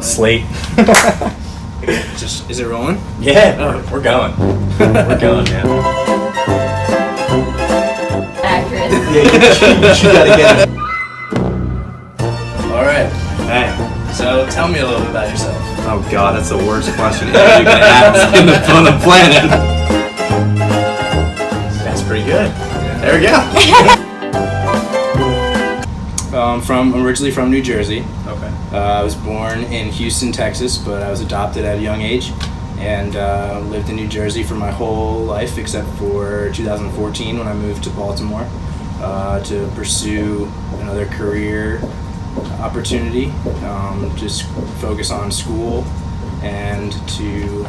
Slate. Just is it rolling? Yeah, we're going. We're going, man. Accurate. Yeah, you gotta get it. All right. Hey. So tell me a little bit about yourself. Oh God, that's the worst question you can ask on the planet. That's pretty good. There we go. I'm originally from New Jersey. Okay. I was born in Houston, Texas, but I was adopted at a young age and lived in New Jersey for my whole life except for 2014 when I moved to Baltimore to pursue another career opportunity, just focus on school and to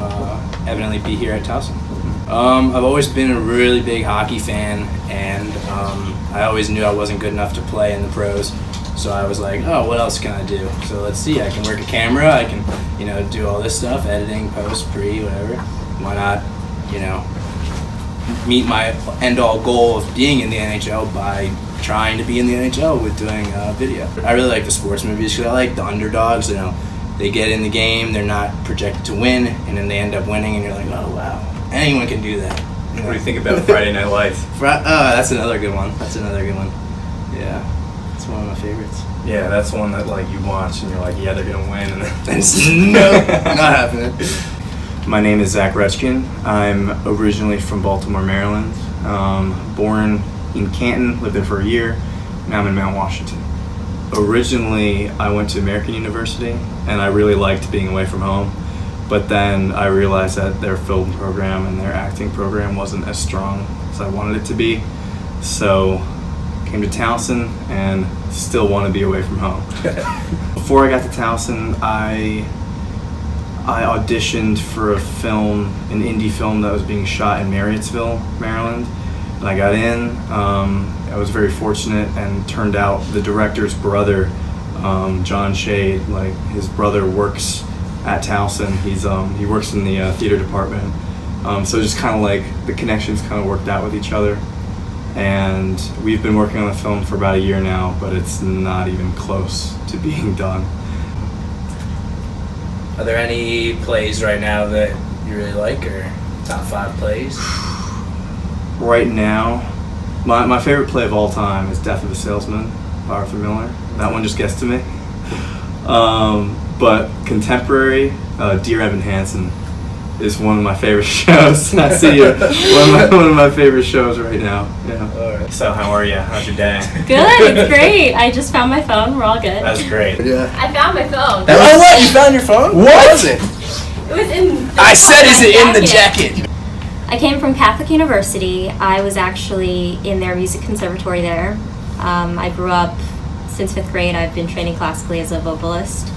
evidently be here at Towson. I've always been a really big hockey fan, and I always knew I wasn't good enough to play in the pros. So I was like, oh, what else can I do? So let's see, I can work a camera, I can, do all this stuff, editing, post, pre, whatever. Why not, meet my end-all goal of being in the NHL by trying to be in the NHL with doing video. I really like the sports movies because I like the underdogs, they get in the game, they're not projected to win, and then they end up winning, and you're like, oh, wow, anyone can do that. What do you think about Friday Night Lights? That's another good one. Yeah. It's one of my favorites. Yeah, that's one that you watch and you're like, yeah, they're gonna win, and then no, not happening. My name is Zach Retchkin. I'm originally from Baltimore, Maryland. Born in Canton, lived there for a year. Now I'm in Mount Washington. Originally, I went to American University, and I really liked being away from home. But then I realized that their film program and their acting program wasn't as strong as I wanted it to be. So came to Towson and still want to be away from home. Before I got to Towson, I auditioned for a film, an indie film that was being shot in Marriottsville, Maryland. And I got in. I was very fortunate, and turned out the director's brother, John Shade, his brother works at Towson. He works in the theater department. So just kind of the connections kind of worked out with each other. And we've been working on the film for about a year now, but it's not even close to being done. Are there any plays right now that you really like, or top 5 plays? Right now, my favorite play of all time is Death of a Salesman by Arthur Miller. That one just gets to me. But contemporary, Dear Evan Hansen is one of my favorite shows. I see you. One of my favorite shows right now. Yeah. All right. So how are you? How's your day? Good, it's great. I just found my phone. We're all good. That's great. Yeah. I found my phone. Oh, what? You found your phone? What was it? It was in. I said, is it in the jacket? I came from Catholic University. I was actually in their music conservatory there. I grew up since 5th grade. I've been training classically as a vocalist.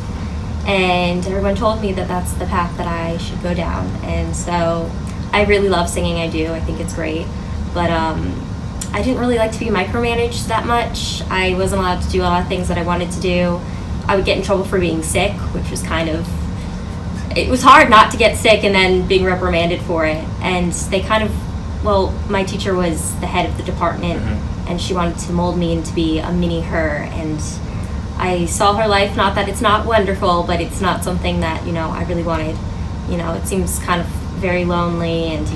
And everyone told me that that's the path that I should go down. And so I really love singing, I do. I think it's great. But I didn't really like to be micromanaged that much. I wasn't allowed to do a lot of things that I wanted to do. I would get in trouble for being sick, which was it was hard not to get sick and then being reprimanded for it. And they my teacher was the head of the department, and she wanted to mold me into be a mini her. And I saw her life, not that it's not wonderful, but it's not something that, I really wanted. It seems kind of very lonely, and,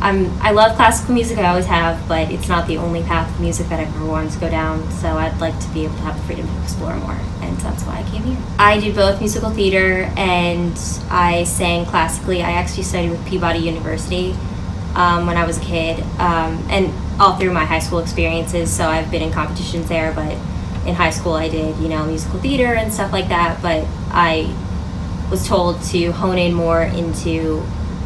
I love classical music, I always have, but it's not the only path of music that I've ever wanted to go down, so I'd like to be able to have the freedom to explore more, and that's why I came here. I do both musical theater and I sang classically. I actually studied with Peabody University when I was a kid, and all through my high school experiences, so I've been in competitions there, but in high school I did, musical theater and stuff like that, but I was told to hone in more into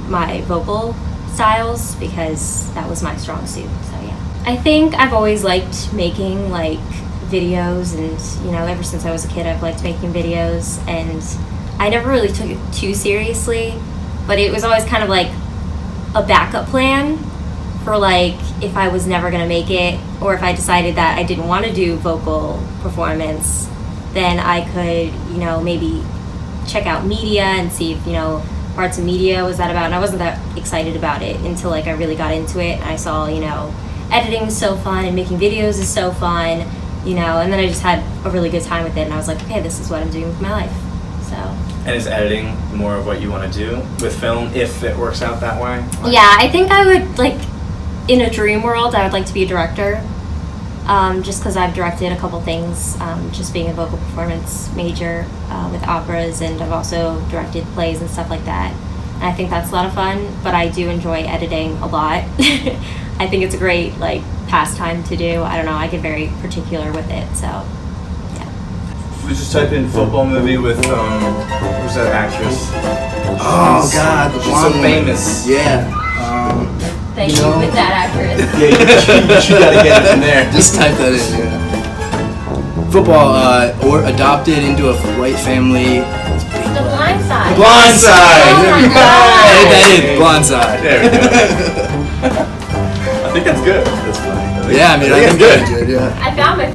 my vocal styles because that was my strong suit, so yeah. I think I've always liked making videos, and ever since I was a kid I've liked making videos, and I never really took it too seriously, but it was always kind of a backup plan for if I was never gonna make it, or if I decided that I didn't want to do vocal performance, then I could, maybe check out media and see if, parts of media was that about. And I wasn't that excited about it until I really got into it, and I saw, editing is so fun and making videos is so fun, and then I just had a really good time with it, and I was like, okay, this is what I'm doing with my life. So. And is editing more of what you want to do with film if it works out that way? Yeah, I think I would, like, in a dream world, I would like to be a director. Just because I've directed a couple things, just being a vocal performance major with operas, and I've also directed plays and stuff like that. And I think that's a lot of fun, but I do enjoy editing a lot. I think it's a great, like, pastime to do. I don't know, I get very particular with it, so, yeah. We just type in football movie with, who's that actress? Oh God, the She's blonde so one. famous. Yeah. Thank you with that actress. Yeah, you gotta get it in there. Just type that in. Yeah. Football, or adopted into a white family. The Blind Side. Blind Side. Oh my God. Edit that in. Blind Side. There we go. I think that's good. That's funny. Yeah, I mean, I think good. that's good. Yeah. I found my